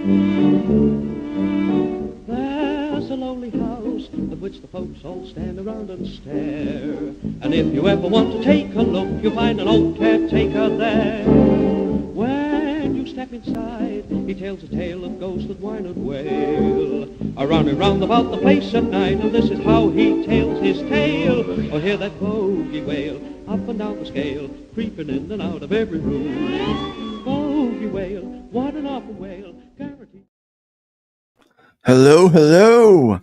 There's a lonely house at which the folks all stand around and stare. And if you ever want to take a look, you'll find an old caretaker there. When you step inside, he tells a tale of ghosts that whine and wail, running round about the place at night, and this is how he tells his tale. Oh, hear that bogey wail, up and down the scale, creeping in and out of every room. Bogey wail, what an awful wail, guaranteed. Hello, hello.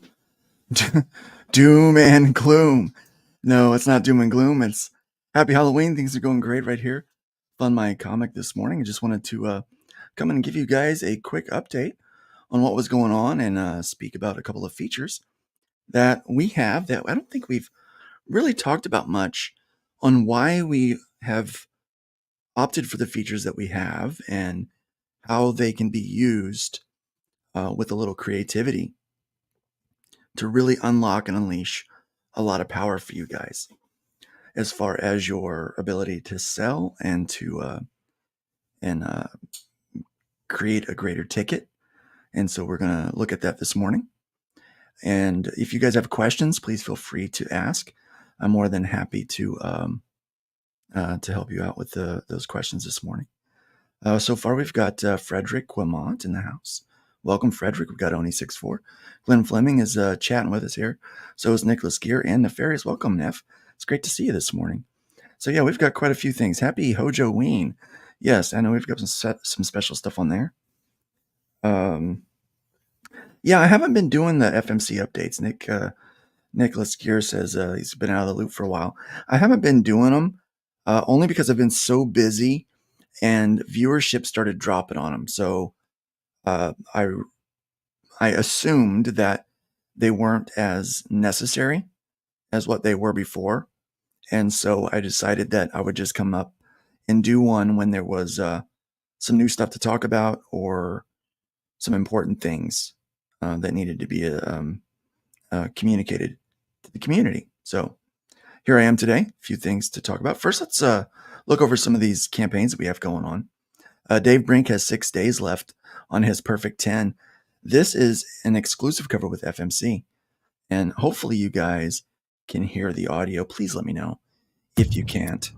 Doom and gloom. No, it's not doom and gloom. It's happy Halloween. Things are going great right here. FundMyComic this morning. I just wanted to come and give you guys a quick update on what was going on and speak about a couple of features that we have that I don't think we've really talked about much on why we have opted for the features that we have and how they can be used with a little creativity to really unlock and unleash a lot of power for you guys as far as your ability to sell and to create a greater ticket. And so we're going to look at that this morning. And if you guys have questions, please feel free to ask. I'm more than happy to help you out with those questions this morning. So far, we've got Frederick Quimont in the house. Welcome, Frederick. We've got Oni64. Glenn Fleming is chatting with us here. So is Nicholas Gear and Nefarious. Welcome, Nef. It's great to see you this morning. So yeah, we've got quite a few things. Happy Hojoween. Yes, I know we've got some special stuff on there. Yeah, I haven't been doing the FMC updates. Nicholas Gear says he's been out of the loop for a while. I haven't been doing them only because I've been so busy and viewership started dropping on them. So I assumed that they weren't as necessary as what they were before. And so I decided that I would just come up and do one when there was some new stuff to talk about or some important things that needed to be communicated to the community. So here I am today, a few things to talk about. First, let's look over some of these campaigns that we have going on. Dave Brink has 6 days left on his Perfect 10. This is an exclusive cover with FMC, and hopefully you guys can hear the audio. Please let me know if you can't.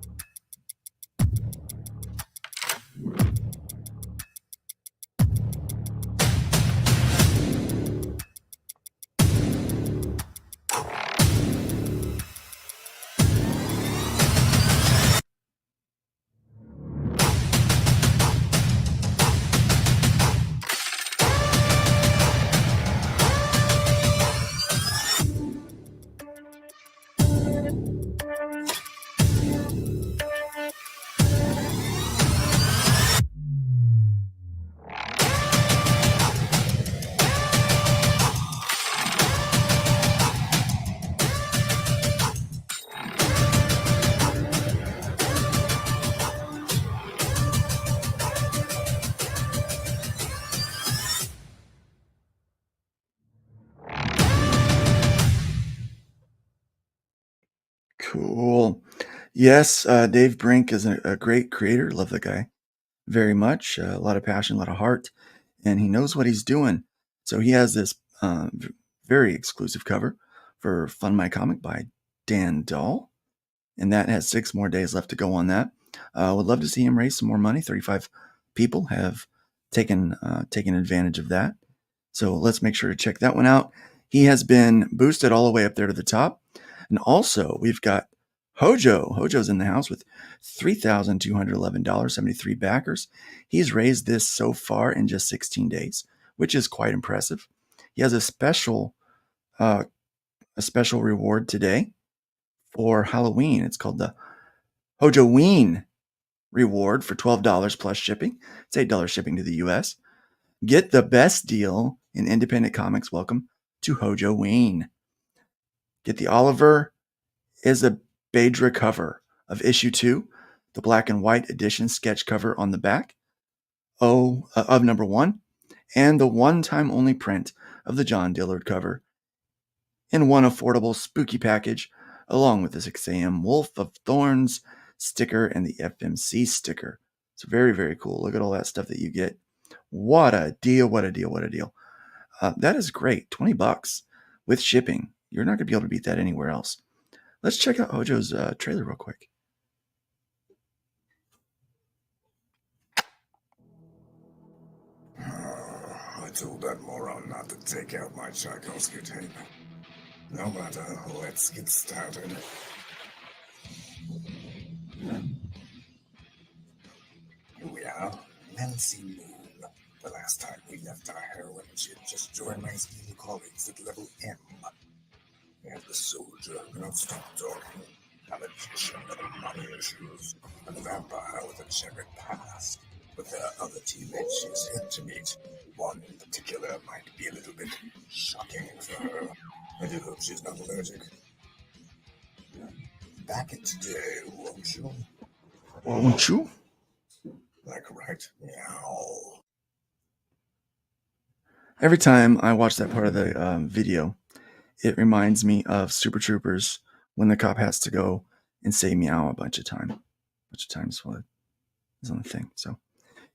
Cool. Yes, Dave Brink is a great creator. Love the guy very much. A lot of passion, a lot of heart, and he knows what he's doing. So he has this very exclusive cover for FundMyComic by Dan Dahl, and that has 6 more days left to go on that. Would love to see him raise some more money. 35 people have taken advantage of that. So let's make sure to check that one out. He has been boosted all the way up there to the top. And also, we've got Hojo. Hojo's in the house with $3,211.73 backers. He's raised this so far in just 16 days, which is quite impressive. He has a special reward today for Halloween. It's called the Hojoween reward for $12 plus shipping. It's $8 shipping to the U.S. Get the best deal in independent comics. Welcome to Hojoween. Get the Oliver Isabedra cover of issue 2, the black and white edition sketch cover on the back of number 1, and the one-time only print of the John Dillard cover in one affordable spooky package, along with the 6 a.m. Wolf of Thorns sticker and the FMC sticker. It's very, very cool. Look at all that stuff that you get What a deal. What a deal. What a deal. That is great. $20 with shipping. You're not going to be able to beat that anywhere else. Let's check out Hojo's trailer real quick. I told that moron not to take out my Tchaikovsky tape. No matter, let's get started. Here we are, Nancy Moon. The last time we left our heroine, she had just joined my esteemed colleagues at level M. We have the soldier who cannot stop talking, a magician with money issues, and a vampire with a checkered past. But there are other teammates she's yet to meet. One in particular might be a little bit shocking for her. I do hope she's not allergic. Back it today, won't you? Won't you? Like right meow. Every time I watch that part of the video, it reminds me of Super Troopers when the cop has to go and say meow a bunch of times while it's on the thing. So,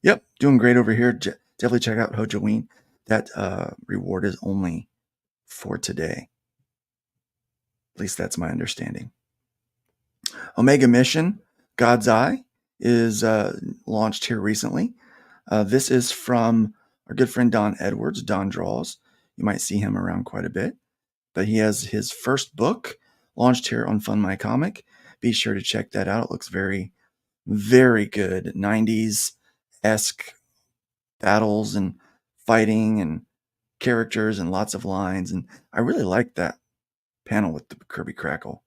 yep, doing great over here. Definitely check out Hojoween. That reward is only for today. At least that's my understanding. Omega Mission, God's Eye, is launched here recently. This is from our good friend Don Edwards. Don draws. You might see him around quite a bit. But he has his first book launched here on FundMyComic. Be sure to check that out. It looks very, very good. 90s-esque battles and fighting and characters and lots of lines. And I really like that panel with the Kirby Crackle.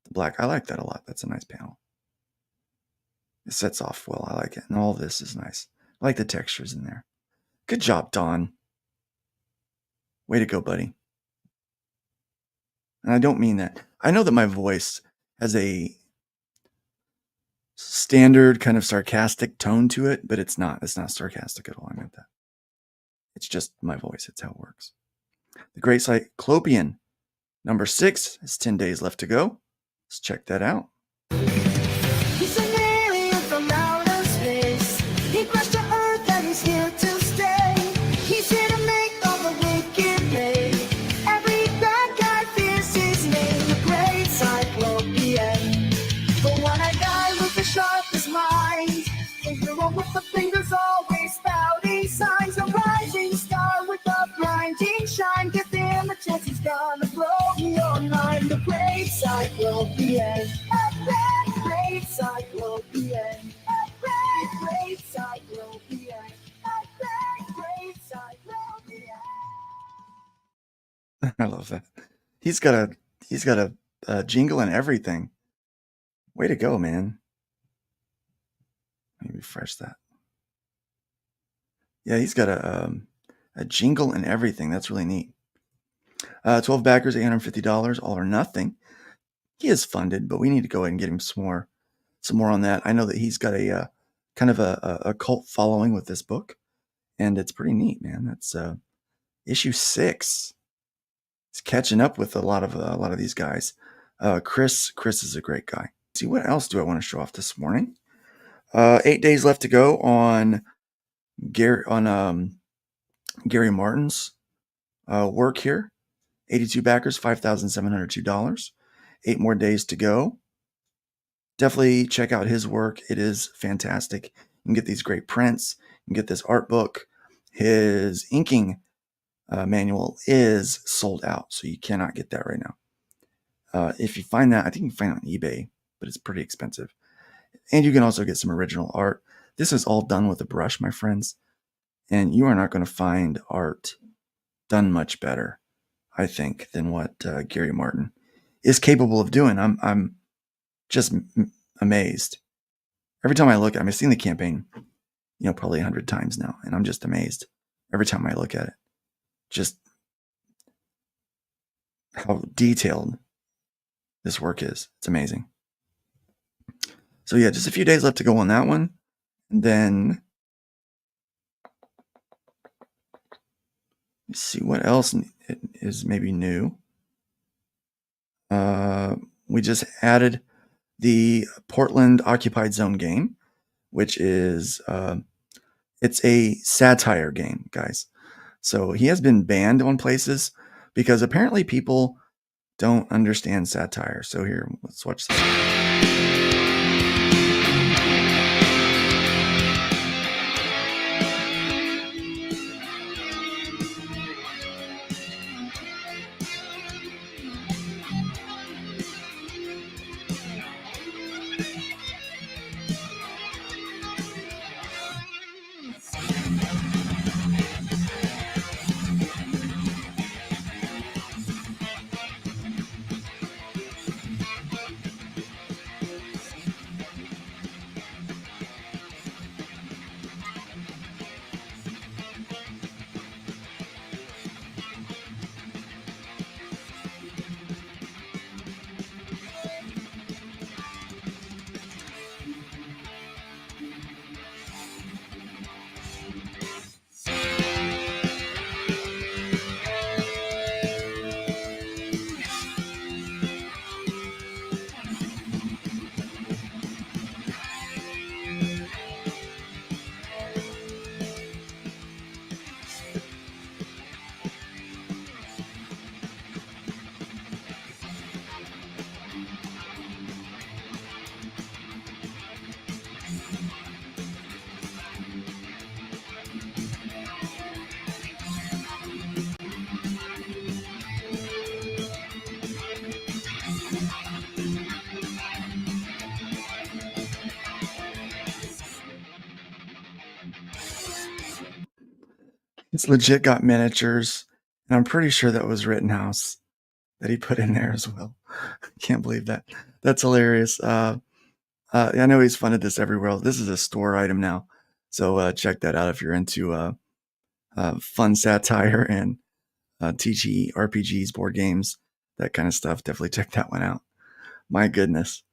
The black. I like that a lot. That's a nice panel. It sets off well. I like it. And all this is nice. I like the textures in there. Good job, Don. Way to go, buddy. And I don't mean that. I know that my voice has a standard kind of sarcastic tone to it, but it's not. It's not sarcastic at all. I meant that. It's just my voice. It's how it works. The Great Cyclopean, number 6. It's 10 days left to go. Let's check that out. He's an alien from outer space. He crashed to Earth and he's here to stay. He's here to make all the wicked pay. Every bad guy fears his name, the Great Cyclopean. The one-eyed guy with the sharpest mind. The hero with the fingers always spouting signs. A rising star with a blinding shine. Give him a chance, he's gonna blow your mind. The Great Cyclopean. Great Cyclopean. Great Cyclopean. Great Cyclopean. I love that. He's got a jingle and everything. Way to go, man. Let me refresh that. Yeah, he's got a jingle and everything. That's really neat. 12 backers, $850, all or nothing. He is funded, but we need to go ahead and get him some more on that. I know that he's got a kind of a cult following with this book, and it's pretty neat, man. That's issue 6. He's catching up with a lot of these guys. Chris is a great guy. See, what else do I want to show off this morning? 8 days left to go on Gary Martin's work here. 82 backers, $5,702. 8 more days to go. Definitely check out his work. It is fantastic. You can get these great prints. You can get this art book. His inking manual is sold out, so you cannot get that right now. If you find that, I think you can find it on eBay, but it's pretty expensive. And you can also get some original art. This is all done with a brush, my friends, and you are not going to find art done much better, I think, than what Gary Martin is capable of doing. I'm just amazed. Every time I look at it, I've seen the campaign, probably 100 times now, and I'm just amazed every time I look at it. Just how detailed this work is. It's amazing. So yeah, just a few days left to go on that one. And then let's see what else is maybe new. We just added the Portland Occupied Zone game, which is It's a satire game, guys. So he has been banned on places because apparently people don't understand satire. So here, let's watch this. It's legit got miniatures, and I'm pretty sure that was Rittenhouse that he put in there as well. Can't believe that. That's hilarious. I know he's funded this everywhere. This is a store item now, so check that out if you're into fun satire and TG RPGs, board games, that kind of stuff. Definitely check that one out. My goodness,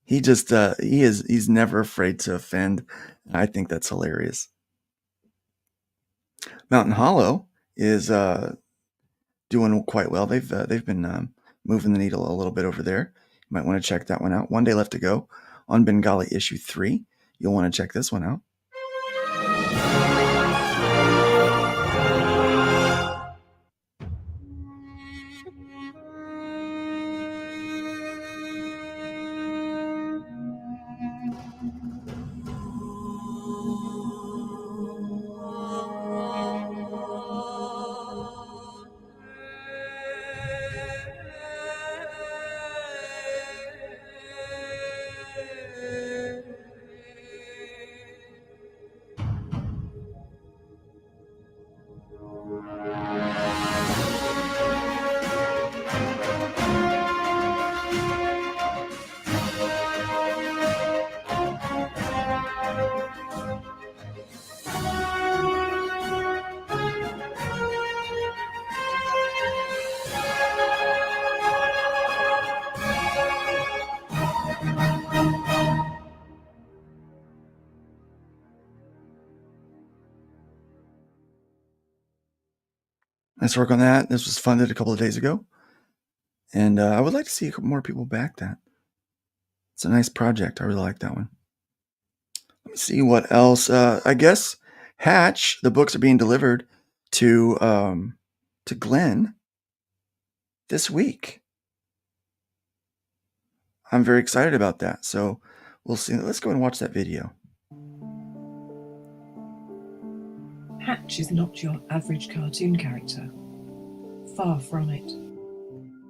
he's never afraid to offend. I think that's hilarious. Mountain Hollow is doing quite well. They've been moving the needle a little bit over there. You might want to check that one out. One Day Left to Go on Bengali issue 3. You'll want to check this one out. Nice work on that. This was funded a couple of days ago. And I would like to see more people back that. It's a nice project. I really like that one. Let me see what else. I guess Hatch, the books are being delivered to Glenn this week. I'm very excited about that. So we'll see. Let's go and watch that video. Hatch is not your average cartoon character. Far from it.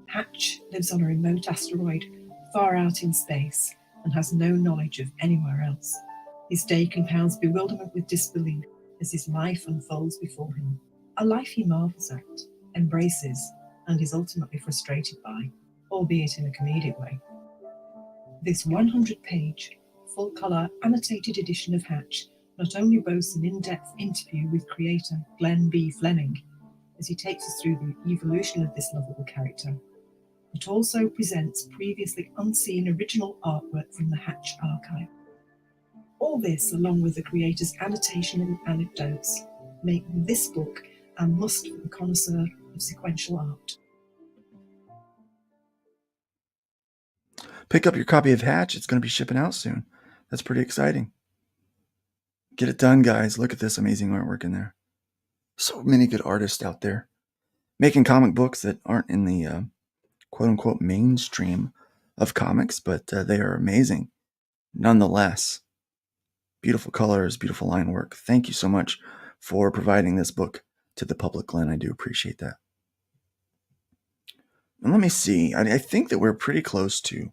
Hatch lives on a remote asteroid far out in space and has no knowledge of anywhere else. His day compounds bewilderment with disbelief as his life unfolds before him. A life he marvels at, embraces, and is ultimately frustrated by, albeit in a comedic way. This 100-page, full-colour, annotated edition of Hatch not only boasts an in-depth interview with creator Glenn B. Fleming, as he takes us through the evolution of this lovable character, but also presents previously unseen original artwork from the Hatch archive. All this, along with the creator's annotation and anecdotes, make this book a must for the connoisseur of sequential art. Pick up your copy of Hatch. It's going to be shipping out soon. That's pretty exciting. Get it done, guys. Look at this amazing artwork in there. So many good artists out there making comic books that aren't in the quote-unquote mainstream of comics, but they are amazing nonetheless. Beautiful colors, beautiful line work. Thank you so much for providing this book to the public, Glenn. I do appreciate that. And let me see. I think that we're pretty close to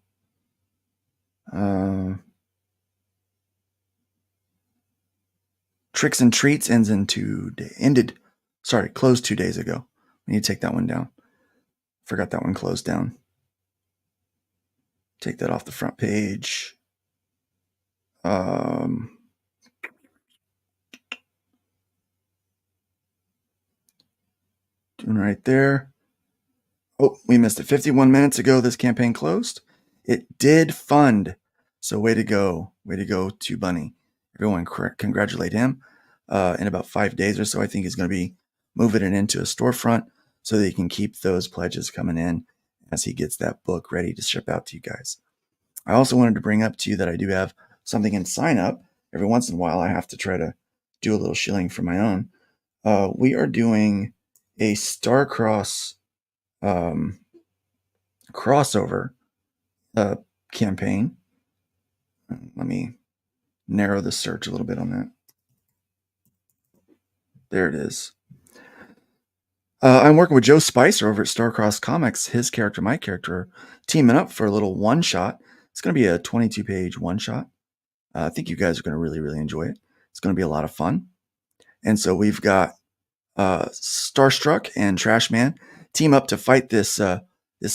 Tricks and Treats closed 2 days ago. We need to take that one down. Forgot that one closed down. Take that off the front page. Doing right there. Oh, we missed it. 51 minutes ago, this campaign closed. It did fund. So way to go. Way to go to Bunny. Everyone congratulate him. In about 5 days or so, I think he's going to be moving it into a storefront so that he can keep those pledges coming in as he gets that book ready to ship out to you guys. I also wanted to bring up to you that I do have something in sign up. Every once in a while, I have to try to do a little shilling for my own. We are doing a Starcross crossover campaign. Let me narrow the search a little bit on that. There it is. I'm working with Joe Spicer over at Starcross Comics. His character, my character, are teaming up for a little one-shot. It's going to be a 22-page one-shot. I think you guys are going to really, really enjoy it. It's going to be a lot of fun. And so we've got Starstruck and Trashman team up to fight this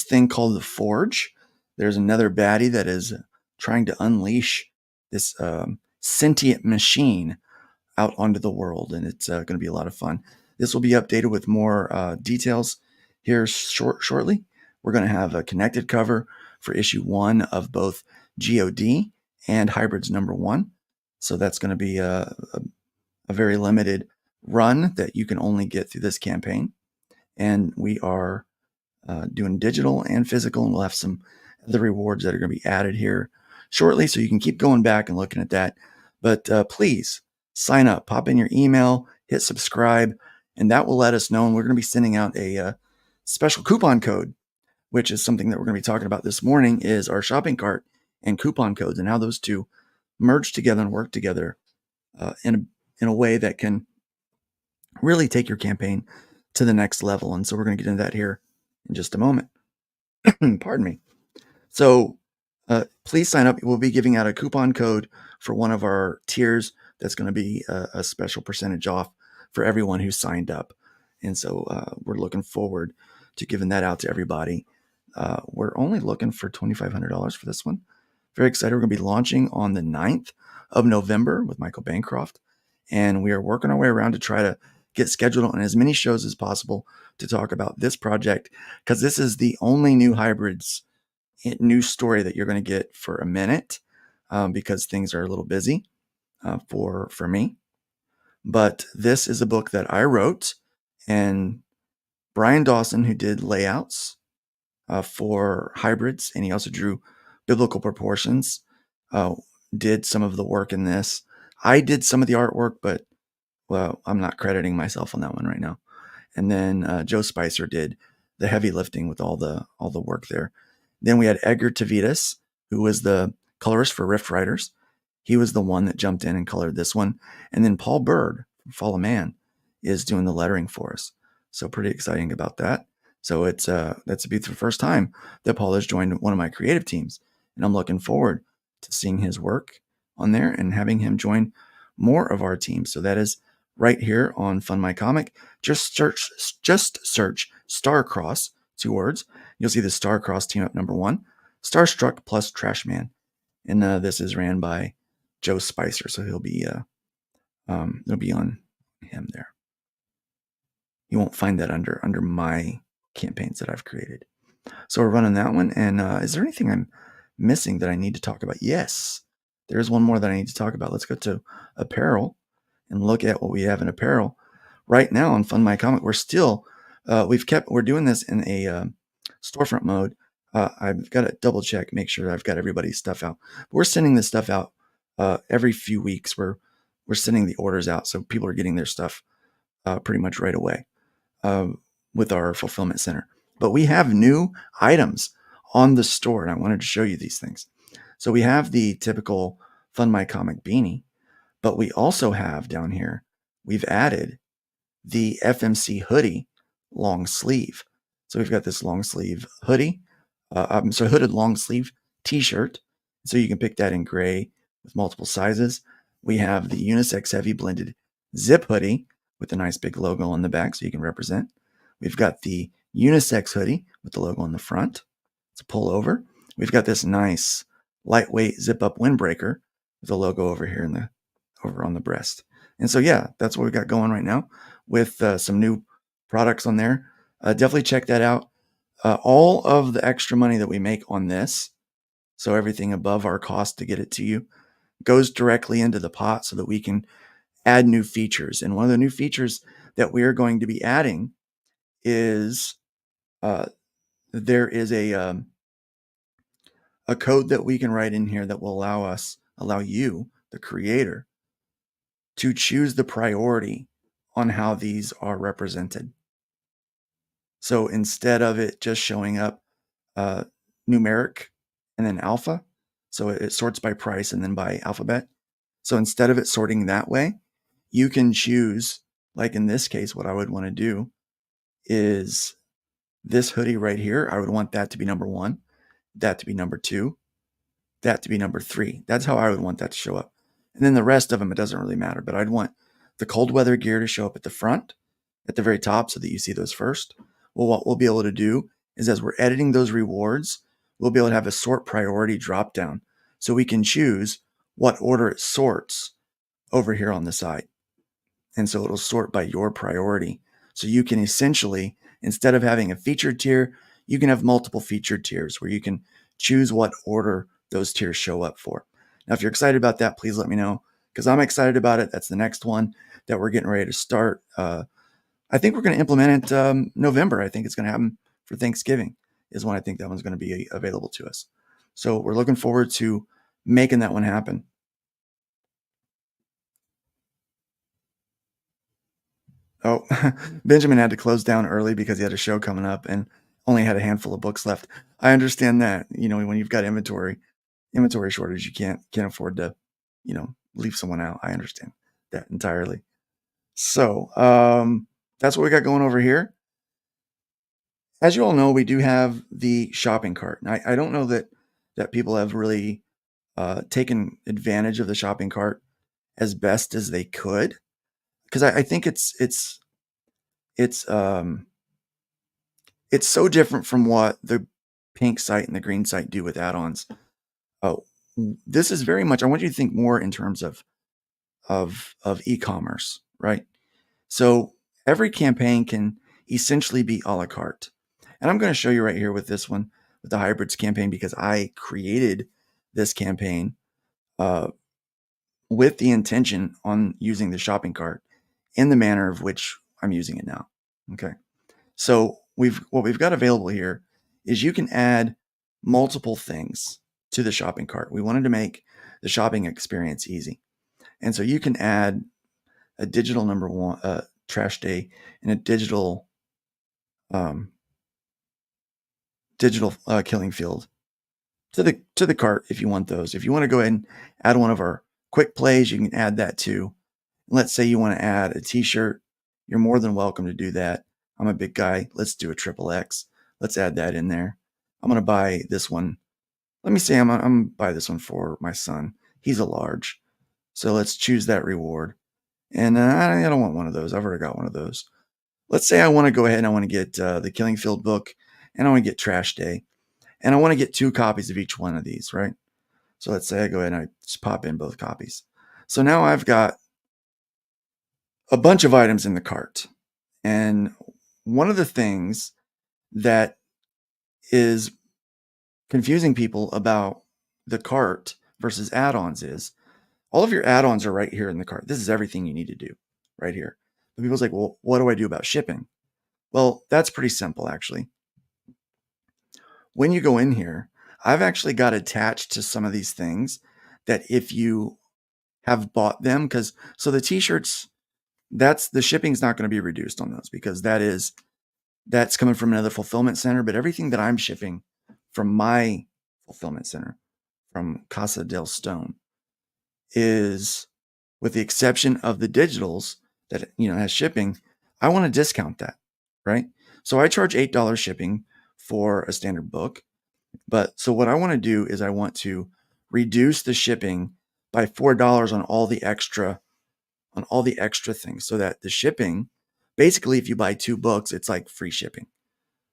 thing called the Forge. There's another baddie that is trying to unleash this sentient machine out onto the world, and it's going to be a lot of fun. This will be updated with more details here shortly. We're going to have a connected cover for issue 1 of both GOD and Hybrids #1. So that's going to be a very limited run that you can only get through this campaign. And we are doing digital and physical, and we'll have some other rewards that are going to be added here shortly, so you can keep going back and looking at that. But please sign up, pop in your email, hit subscribe, and that will let us know. And we're going to be sending out a special coupon code, which is something that we're going to be talking about this morning, is our shopping cart and coupon codes and how those two merge together and work together in a way that can really take your campaign to the next level. And so we're going to get into that here in just a moment. Pardon me. So please sign up. We'll be giving out a coupon code for one of our tiers that's going to be a special percentage off for everyone who signed up. And so we're looking forward to giving that out to everybody. We're only looking for $2,500 for this one. Very excited. We're going to be launching on the 9th of November with Michael Bancroft. And we are working our way around to try to get scheduled on as many shows as possible to talk about this project, because this is the only new Hybrids news story that you're going to get for a minute, because things are a little busy for me. But this is a book that I wrote, and Brian Dawson, who did layouts for Hybrids, and he also drew biblical proportions, did some of the work in this. I did some of the artwork, but I'm not crediting myself on that one right now. And then Joe Spicer did the heavy lifting with all the work there. Then we had Edgar Tavitas, who was the colorist for Rift Riders. He was the one that jumped in and colored this one. And then Paul Bird from Fall of Man is doing the lettering for us. So pretty exciting about that. So that's a beautiful first time that Paul has joined one of my creative teams. And I'm looking forward to seeing his work on there and having him join more of our team. So that is right here on FundMyComic. Just search Starcross, 2 words. You'll see the Starcross team up #1, Starstruck plus Trashman. And this is ran by Joe Spicer. So he'll be on him there. You won't find that under my campaigns that I've created. So we're running that one. And is there anything I'm missing that I need to talk about? Yes, there's one more that I need to talk about. Let's go to apparel and look at what we have in apparel right now on FundMyComic. We're still we're doing this in a storefront mode. I've got to double check, make sure that I've got everybody's stuff out. We're sending this stuff out every few weeks. We're we're sending the orders out, so people are getting their stuff pretty much right away with our fulfillment center. But we have new items on the store, and I wanted to show you these things. So we have the typical FundMyComic beanie, but we also have down here, we've added the FMC hoodie long sleeve. So we've got this long sleeve hoodie, hooded long sleeve t-shirt. So you can pick that in gray with multiple sizes. We have the unisex heavy blended zip hoodie with a nice big logo on the back so you can represent. We've got the unisex hoodie with the logo on the front. It's a pullover. We've got this nice lightweight zip up windbreaker with the logo over here over on the breast. And so, yeah, that's what we got going right now with some new products on there. Definitely check that out. All of the extra money that we make on this, so everything above our cost to get it to you, goes directly into the pot so that we can add new features. And one of the new features that we are going to be adding is there is a code that we can write in here that will allow you, the creator, to choose the priority on how these are represented. So instead of it just showing up numeric and then alpha, so it sorts by price and then by alphabet. So instead of it sorting that way, you can choose, like in this case, what I would want to do is this hoodie right here. I would want that to be number 1, that to be number 2, that to be number 3. That's how I would want that to show up. And then the rest of them, it doesn't really matter, but I'd want the cold weather gear to show up at the front, at the very top, so that you see those first. Well, what we'll be able to do is as we're editing those rewards, we'll be able to have a sort priority drop down so we can choose what order it sorts over here on the side. And so it'll sort by your priority. So you can essentially, instead of having a featured tier, you can have multiple featured tiers where you can choose what order those tiers show up for. Now, if you're excited about that, please let me know, because I'm excited about it. That's the next one that we're getting ready to start. I think we're going to implement it November. I think it's going to happen for Thanksgiving is when I think that one's going to be available to us. So we're looking forward to making that one happen. Oh, Benjamin had to close down early because he had a show coming up and only had a handful of books left. I understand that. You know, when you've got inventory shortage, you can't afford to, leave someone out. I understand that entirely. So that's what we got going over here. As you all know, we do have the shopping cart. And I don't know that people have really taken advantage of the shopping cart as best as they could, because I think it's so different from what the pink site and the green site do with add-ons. Oh, this is very much, I want you to think more in terms of e-commerce, right? So every campaign can essentially be a la carte. And I'm going to show you right here with this one, with the hybrids campaign, because I created this campaign with the intention on using the shopping cart in the manner of which I'm using it now. Okay. So what we've got available here is you can add multiple things to the shopping cart. We wanted to make the shopping experience easy. And so you can add a digital number 1 trash day and a digital killing field to the cart if you want those. If you want to go ahead and add one of our quick plays, you can add that too. Let's say you want to add a t-shirt. You're more than welcome to do that. I'm a big guy. Let's do a XXX. Let's add that in there. I'm going to buy this one. Let me say I'm going to buy this one for my son. He's a large. So let's choose that reward. And I don't want one of those. I've already got one of those. Let's say I want to go ahead and I want to get the Killing Field book, and I want to get Trash Day. And I want to get 2 copies of each one of these, right? So let's say I go ahead and I just pop in both copies. So now I've got a bunch of items in the cart. And one of the things that is confusing people about the cart versus add-ons is all of your add-ons are right here in the cart. This is everything you need to do right here. But people's like, well, what do I do about shipping? Well, that's pretty simple, actually. When you go in here, I've actually got attached to some of these things that if you have bought them, because so the t-shirts, that's the shipping's not going to be reduced on those, because that's coming from another fulfillment center. But everything that I'm shipping from my fulfillment center, from Casa del Stone, is, with the exception of the digitals that has shipping, I want to discount that, right? So I charge $8 shipping for a standard book. But so what I want to do is I want to reduce the shipping by $4 on all the extra things, so that the shipping, basically, if you buy 2 books, it's like free shipping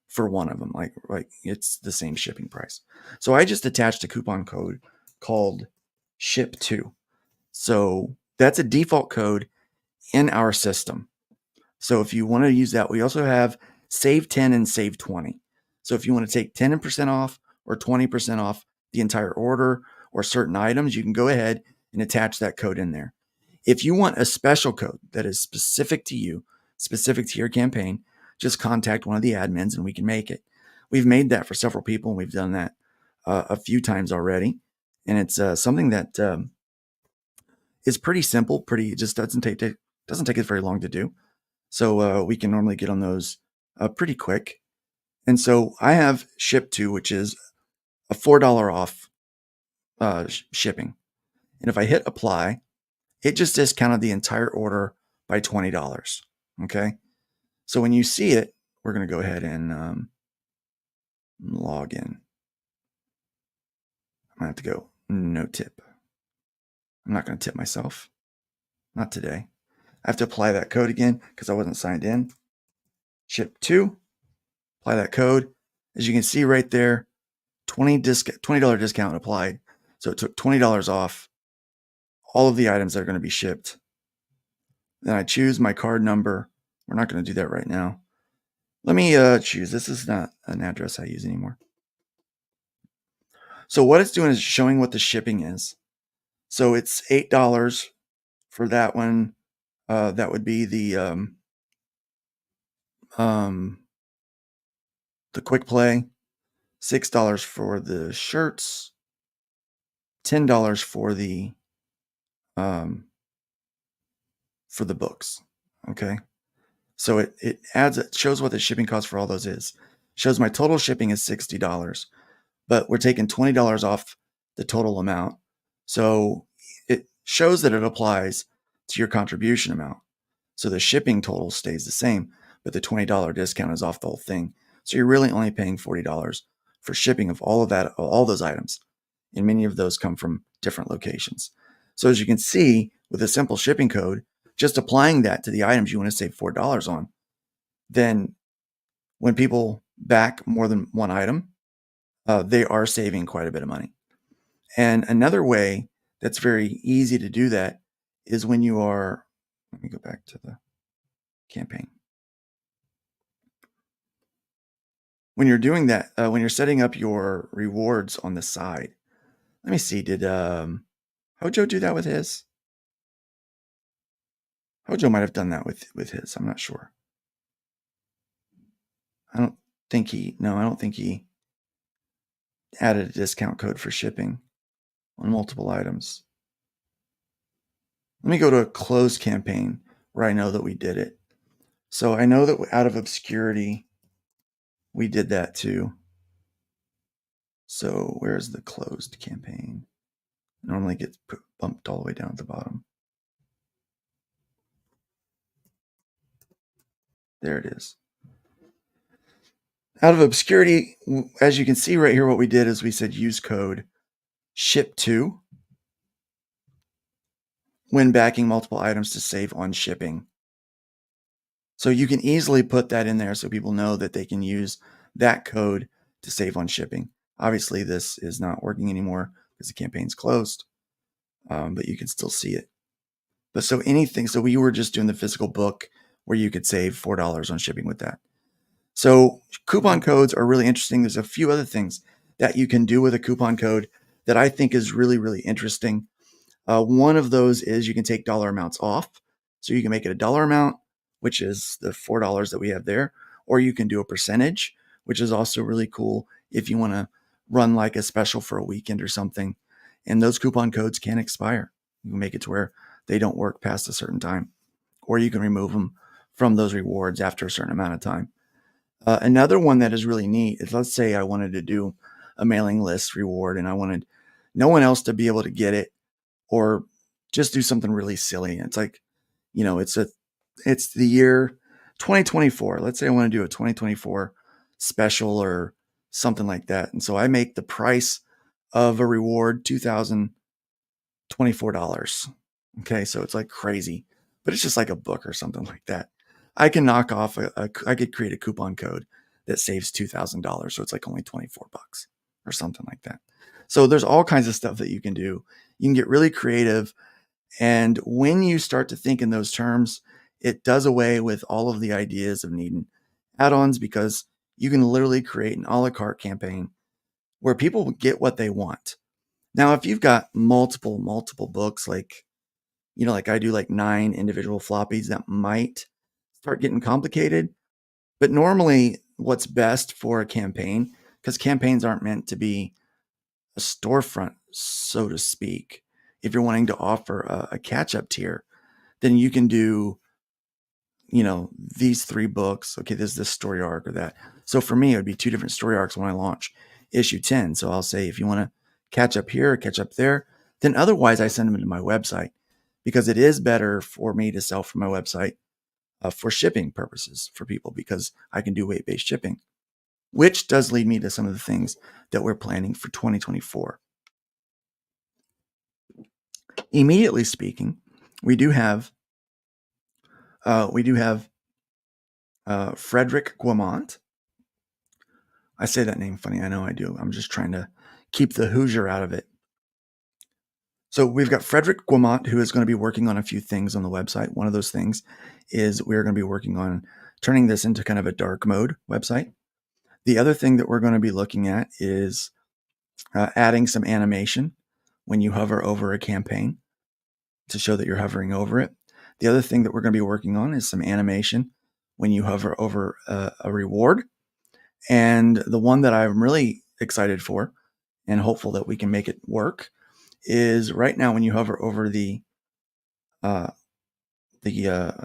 for one of them. Like it's the same shipping price. So I just attached a coupon code called SHIP2. So that's a default code in our system. So if you want to use that, we also have save 10 and save 20. So if you want to take 10% off or 20% off the entire order or certain items, you can go ahead and attach that code in there. If you want a special code that is specific to you, specific to your campaign, just contact one of the admins and we can make it. We've made that for several people, and we've done that a few times already. And it's something that is pretty simple. It just doesn't take it very long to do. So we can normally get on those pretty quick. And so I have SHIP2, which is a $4 off shipping. And if I hit apply, it just discounted the entire order by $20. Okay. So when you see it, we're going to go ahead and log in. I'm going to have to go no tip. I'm not going to tip myself. Not today. I have to apply that code again because I wasn't signed in. SHIP2. Apply that code. As you can see right there, $20 discount applied. So it took $20 off all of the items that are going to be shipped. Then I choose my card number. We're not going to do that right now. Let me choose. This is not an address I use anymore. So what it's doing is showing what the shipping is. So it's $8 for that one. That would be the quick play. $6 for the shirts. $10 for the books. Okay. So it shows what the shipping cost for all those is. Shows my total shipping is $60, but we're taking $20 off the total amount. So it shows that it applies to your contribution amount. So the shipping total stays the same, but the $20 discount is off the whole thing. So you're really only paying $40 for shipping of all those items. And many of those come from different locations. So as you can see, with a simple shipping code, just applying that to the items you want to save $4 on, then when people back more than one item, they are saving quite a bit of money. And another way that's very easy to do that is when you are, let me go back to the campaign. When you're doing that, when you're setting up your rewards on the side, let me see, did Hojo do that with his? Hojo might have done that with his. I'm not sure. I don't think he added a discount code for shipping on multiple items. Let me go to a closed campaign where I know that we did it. So I know that out of obscurity, we did that too. So where's the closed campaign? It normally gets bumped all the way down at the bottom. There it is. Out of obscurity, as you can see right here, what we did is we said use code SHIP2 when backing multiple items to save on shipping. So you can easily put that in there so people know that they can use that code to save on shipping. Obviously, this is not working anymore because the campaign's closed, but you can still see it. But so we were just doing the physical book where you could save $4 on shipping with that. So coupon codes are really interesting. There's a few other things that you can do with a coupon code that I think is really, really interesting. One of those is you can take dollar amounts off. So you can make it a dollar amount, which is the $4 that we have there, or you can do a percentage, which is also really cool if you want to run like a special for a weekend or something. And those coupon codes can expire. You can make it to where they don't work past a certain time, or you can remove them from those rewards after a certain amount of time. Another one that is really neat is, let's say I wanted to do a mailing list reward and I wanted no one else to be able to get it, or just do something really silly. It's like, it's the year 2024. Let's say I want to do a 2024 special or something like that. And so I make the price of a reward $2,024. Okay. So it's like crazy, but it's just like a book or something like that. I can knock off I could create a coupon code that saves $2,000. So it's like only 24 bucks or something like that. So there's all kinds of stuff that you can do. You can get really creative. And when you start to think in those terms, it does away with all of the ideas of needing add-ons, because you can literally create an a la carte campaign where people get what they want. Now, if you've got multiple books, like I do, like 9 individual floppies, that might start getting complicated. But normally what's best for a campaign, because campaigns aren't meant to be a storefront, so to speak. If you're wanting to offer a catch-up tier, then you can do, these 3 books. Okay, there's this story arc or that. So for me, it would be 2 different story arcs when I launch issue 10. So I'll say, if you want to catch up here or catch up there, then otherwise I send them to my website, because it is better for me to sell from my website for shipping purposes for people, because I can do weight-based shipping, which does lead me to some of the things that we're planning for 2024. Immediately speaking, we do have Frederick Guimont. I say that name funny. I know I do. I'm just trying to keep the Hoosier out of it. So we've got Frederick Guimont, who is going to be working on a few things on the website. One of those things is we're going to be working on turning this into kind of a dark mode website. The other thing that we're going to be looking at is adding some animation when you hover over a campaign to show that you're hovering over it. The other thing that we're going to be working on is some animation when you hover over a reward. And the one that I'm really excited for and hopeful that we can make it work is, right now when you hover over the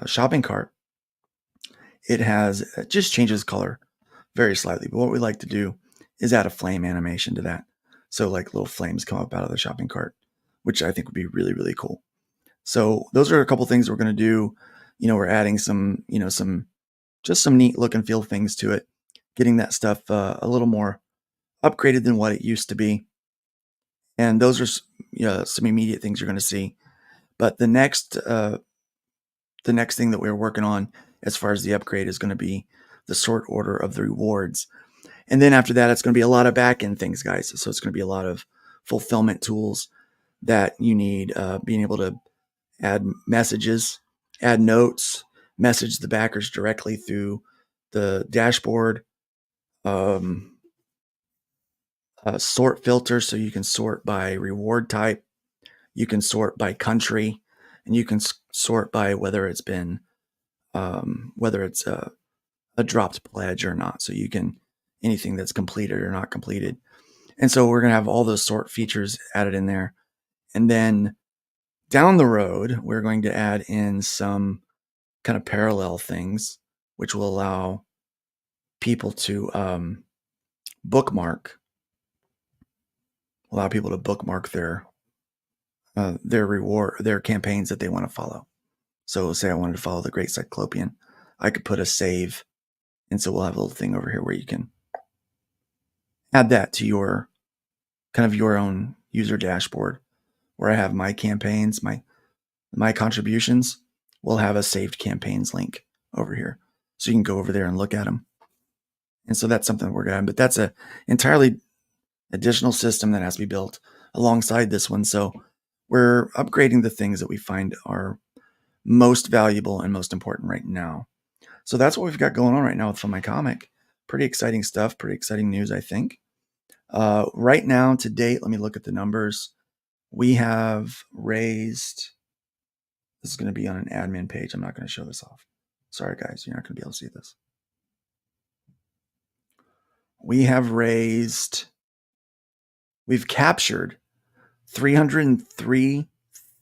shopping cart, it just changes color very slightly. But what we like to do is add a flame animation to that. So like little flames come up out of the shopping cart, which I think would be really, really cool. So those are a couple things we're going to do. We're adding some neat look and feel things to it, getting that stuff a little more upgraded than what it used to be. And those are some immediate things you're going to see. But the next thing that we're working on as far as the upgrade is going to be the sort order of the rewards. And then after that, it's going to be a lot of back-end things, guys. So it's going to be a lot of fulfillment tools that you need, being able to add messages, add notes, message the backers directly through the dashboard, sort filter, so you can sort by reward type, you can sort by country, and you can sort by whether it's been whether it's a dropped pledge or not. So you can, anything that's completed or not completed. And so we're going to have all those sort features added in there. And then down the road, we're going to add in some kind of parallel things, which will allow people to bookmark their reward, their campaigns that they want to follow. So say I wanted to follow the Great Cyclopean, I could put a save. And so we'll have a little thing over here where you can add that to your kind of your own user dashboard, where I have my campaigns, my contributions. We'll have a saved campaigns link over here. So you can go over there and look at them. And so that's something we're going to, but that's a entirely additional system that has to be built alongside this one. So we're upgrading the things that we find are most valuable and most important right now. So that's what we've got going on right now with FundMyComic. Pretty exciting stuff, pretty exciting news, I think. Right now, to date, let me look at the numbers. We have raised, this is going to be on an admin page. I'm not going to show this off. Sorry, guys, you're not going to be able to see this. We've captured 303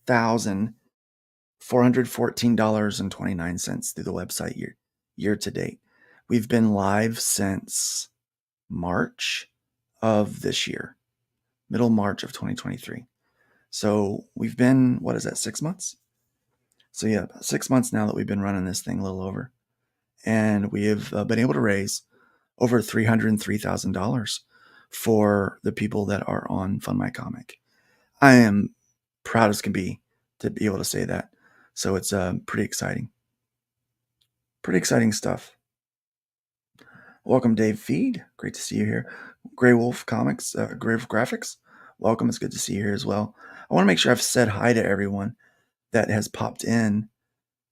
$6,414.29 through the website year to date. We've been live since March of this year, middle March of 2023. So we've been, 6 months? So yeah, about 6 months now that we've been running this thing, a little over. And we have been able to raise over $303,000 for the people that are on FundMyComic. I am proud as can be to be able to say that. So it's pretty exciting. Pretty exciting stuff. Welcome, Dave Feed. Great to see you here. Grey Wolf Comics, Grey Wolf Graphics. Welcome. It's good to see you here as well. I want to make sure I've said hi to everyone that has popped in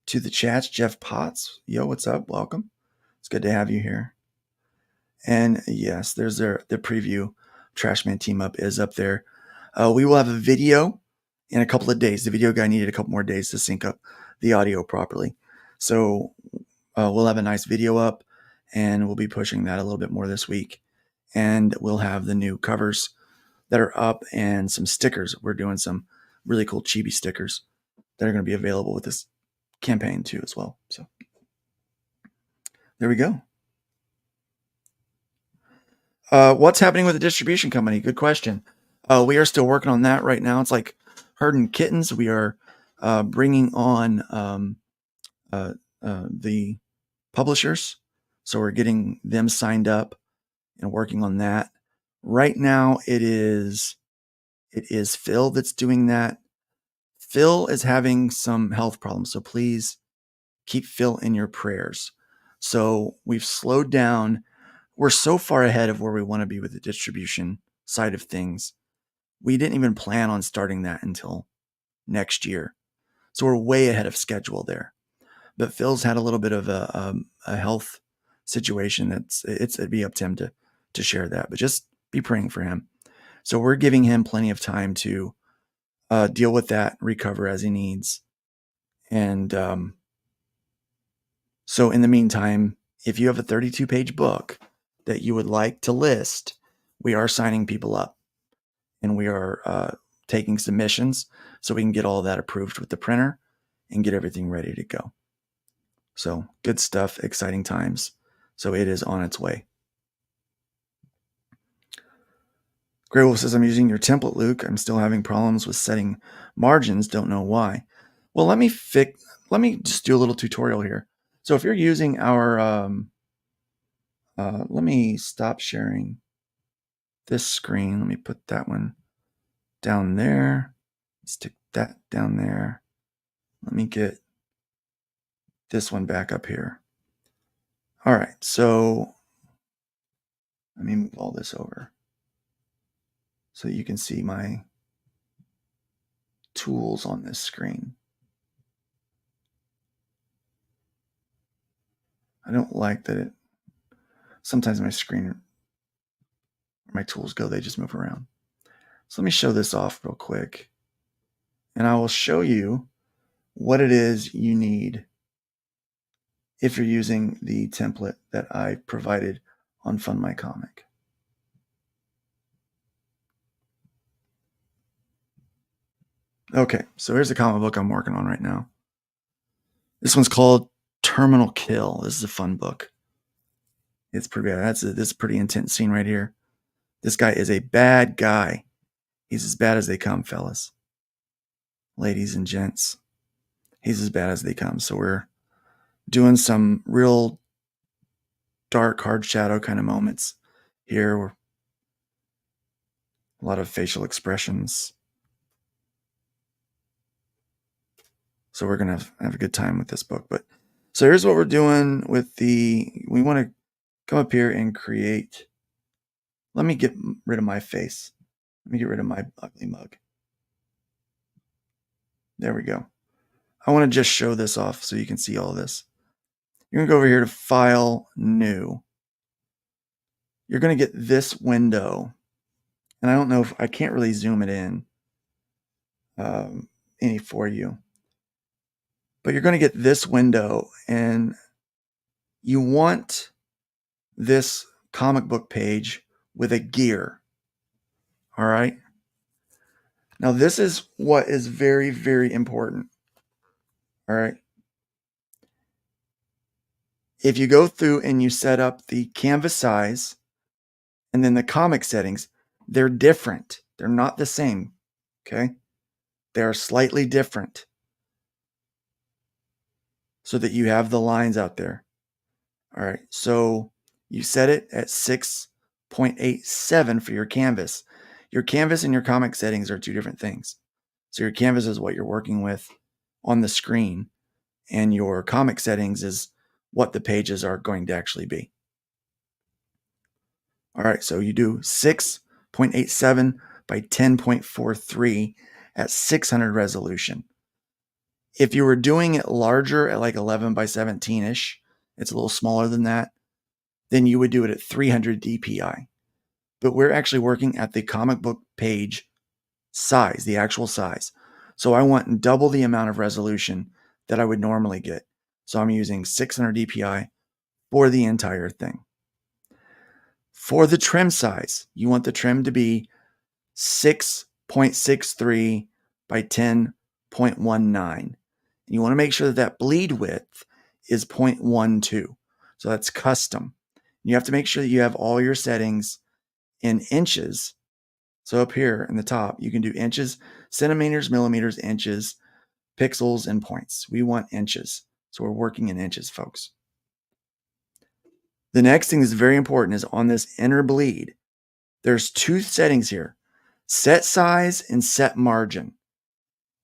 to the chats. Jeff Potts. Yo, what's up? Welcome. It's good to have you here. And yes, there's the preview. Trashman Team Up is up there. We will have a video in a couple of days. The video guy needed a couple more days to sync up the audio properly. So we'll have a nice video up, and we'll be pushing that a little bit more this week. And we'll have the new covers that are up and some stickers. We're doing some really cool chibi stickers that are going to be available with this campaign too as well. So there we go. What's happening with the distribution company? Good question. We are still working on that right now. It's like herding kittens. We are bringing on the publishers. So we're getting them signed up and working on that. Right now, it is Phil that's doing that. Phil is having some health problems, so please keep Phil in your prayers. So we've slowed down. We're so far ahead of where we want to be with the distribution side of things. We didn't even plan on starting that until next year. So we're way ahead of schedule there. But Phil's had a little bit of a health situation it'd be up to him to share that, but just be praying for him. So we're giving him plenty of time to deal with that, recover as he needs. And so in the meantime, if you have a 32-page book that you would like to list, we are signing people up, and we are taking submissions so we can get all that approved with the printer and get everything ready to go. So good stuff, exciting times. So it is on its way. Grey Wolf says, I'm using your template, Luke. I'm still having problems with setting margins. Don't know why. Well, let me just do a little tutorial here. So if you're using our, let me stop sharing this screen. Let me put that one down there. Stick that down there. Let me get this one back up here. All right, so let me move all this over so you can see my tools on this screen. I don't like that sometimes my tools go, they just move around. So let me show this off real quick, and I will show you what it is you need if you're using the template that I provided on FundMyComic. Okay, so here's the comic book I'm working on right now. This one's called Terminal Kill. This is a fun book. It's pretty bad. This is a pretty intense scene right here. This guy is a bad guy. He's as bad as they come, fellas. Ladies and gents. He's as bad as they come. So we're doing some real dark, hard shadow kind of moments here. A lot of facial expressions. So we're going to have a good time with this book. But so here's what we're doing with we want to come up here and create. Let me get rid of my face. Let me get rid of my ugly mug. There we go. I want to just show this off so you can see all this. You're going to go over here to File, New. You're going to get this window. And I don't know if I can't really zoom it in any for you. But you're going to get this window, and you want this comic book page with a gear. All right. Now, this is what is very, very important. All right. If you go through and you set up the canvas size and then the comic settings, they're different. They're not the same. Okay. They're slightly different so that you have the lines out there. All right. So you set it at 6.87 for your canvas. Your canvas and your comic settings are two different things. So your canvas is what you're working with on the screen, and your comic settings is what the pages are going to actually be. All right, so you do 6.87 by 10.43 at 600 resolution. If you were doing it larger at like 11 by 17-ish, it's a little smaller than that, then you would do it at 300 dpi. But we're actually working at the comic book page size, the actual size. So I want double the amount of resolution that I would normally get. So I'm using 600 dpi for the entire thing. For the trim size, you want the trim to be 6.63 by 10.19. You want to make sure that that bleed width is 0.12. So that's custom. You have to make sure that you have all your settings in inches. So up here in the top, you can do inches, centimeters, millimeters, inches, pixels, and points. We want inches. So we're working in inches, folks. The next thing that's very important is on this inner bleed. There's two settings here, set size and set margin.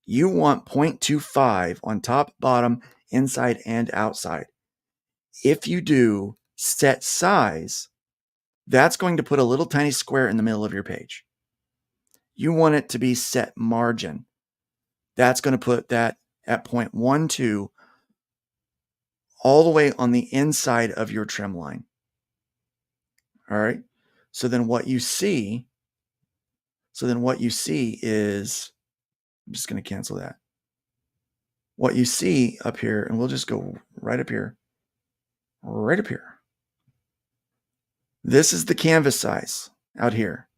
You want 0.25 on top, bottom, inside, and outside. If you do set size, that's going to put a little tiny square in the middle of your page. You want it to be set margin. That's going to put that at 0.12 all the way on the inside of your trim line. All right. So then what you see is, I'm just going to cancel that. What you see up here, and we'll just go right up here. This is the canvas size out here.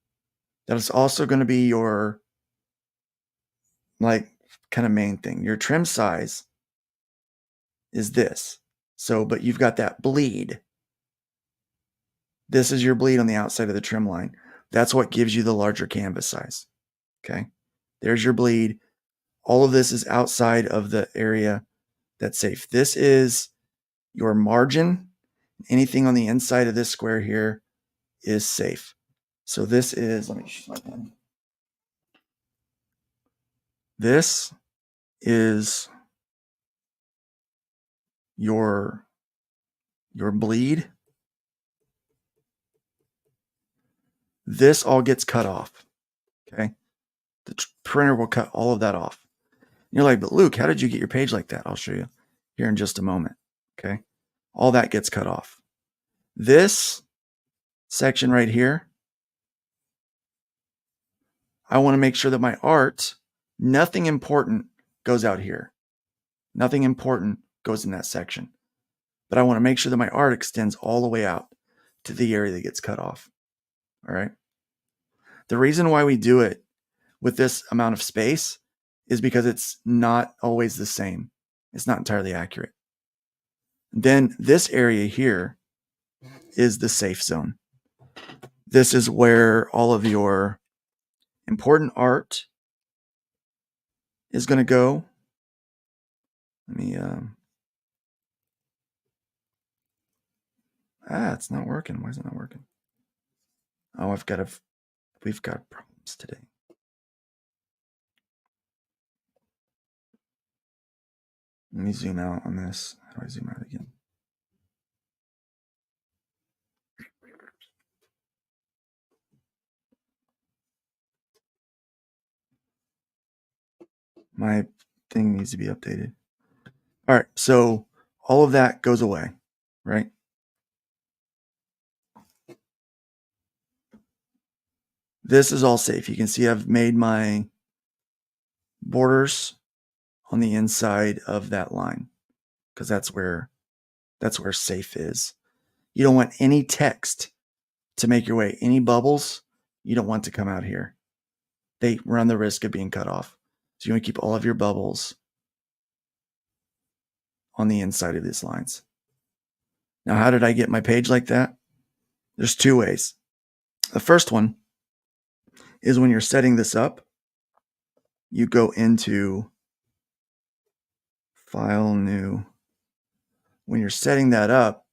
That is also going to be your like kind of main thing. Your trim size is this. So, but you've got that bleed. This is your bleed on the outside of the trim line. That's what gives you the larger canvas size. Okay. There's your bleed. All of this is outside of the area that's safe. This is your margin. Anything on the inside of this square here is safe. So this is, let me use my pen. This is your bleed. This all gets cut off. Okay. The printer will cut all of that off. You're like, but Luke, how did you get your page like that? I'll show you here in just a moment. Okay. All that gets cut off. This section right here, I want to make sure that my art, nothing important goes out here. Nothing important goes in that section. But I want to make sure that my art extends all the way out to the area that gets cut off. All right. The reason why we do it with this amount of space is because it's not always the same. It's not entirely accurate. Then this area here is the safe zone. This is where all of your important art is going to go. Let me, it's not working. Why is it not working? Oh, we've got problems today. Let me zoom out on this. How do I zoom out again? My thing needs to be updated. All right, so all of that goes away, right? This is all safe. You can see I've made my borders on the inside of that line because that's where safe is. You don't want any text to make your way, any bubbles, you don't want to come out here. they run the risk of being cut off. So you want to keep all of your bubbles on the inside of these lines. Now, how did I get my page like that? There's two ways. The first one is when you're setting this up, you go into File, New. When you're setting that up,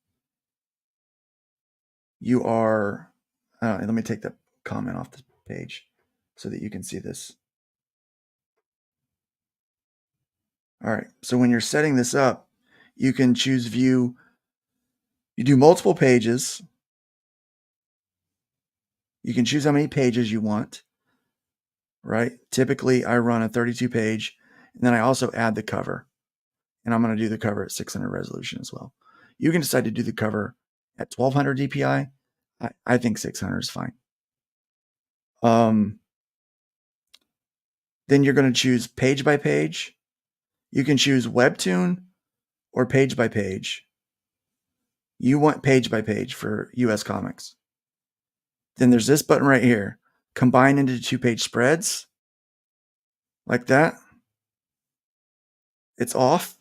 you are, let me take that comment off the page so that you can see this. All right, so when you're setting this up, you can choose view. You do multiple pages. You can choose how many pages you want, right? Typically, I run a 32 page, and then I also add the cover. And I'm going to do the cover at 600 resolution as well. You can decide to do the cover at 1200 DPI. I think 600 is fine. Then you're going to choose page by page. You can choose Webtoon or page by page. You want page by page for US Comics. Then there's this button right here. Combine into 2-page spreads. Like that. It's off.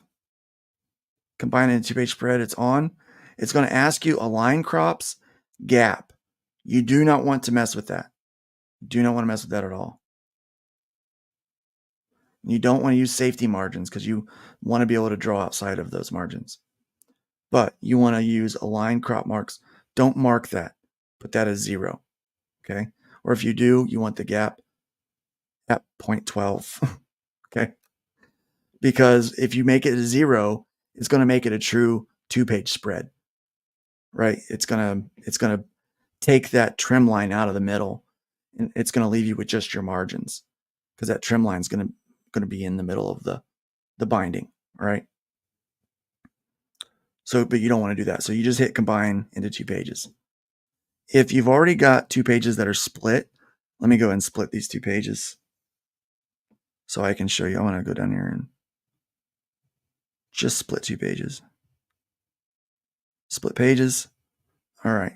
Combine into 2-page spread. It's on. It's going to ask you align crops, gap. You do not want to mess with that. You do not want to mess with that at all. You don't want to use safety margins because you want to be able to draw outside of those margins. But you want to use align crop marks. Don't mark that. Put that as 0. Okay. Or if you do, you want the gap at 0.12. Okay. Because if you make it a 0, it's going to make it a true 2-page spread. Right? It's going to take that trim line out of the middle, and it's going to leave you with just your margins, because that trim line is going to be in the middle of the binding, right? So, but you don't want to do that. So you just hit combine into 2 pages. If you've already got 2 pages that are split, let me go and split these 2 pages so I can show you. I want to go down here and just split 2 pages. Split pages. All right.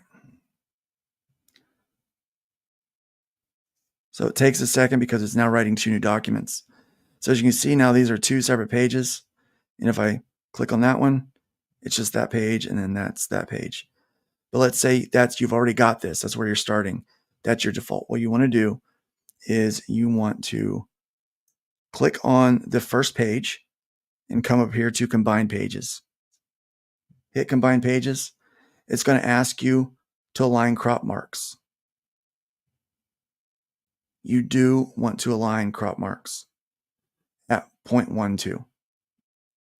So it takes a second because it's now writing 2 new documents. So as you can see now, these are 2 separate pages. And if I click on that one, it's just that page, and then that's that page. But let's say you've already got this. That's where you're starting. That's your default. What you want to do is you want to click on the first page and come up here to combine pages. Hit combine pages. It's going to ask you to align crop marks. You do want to align crop marks at 0.12. All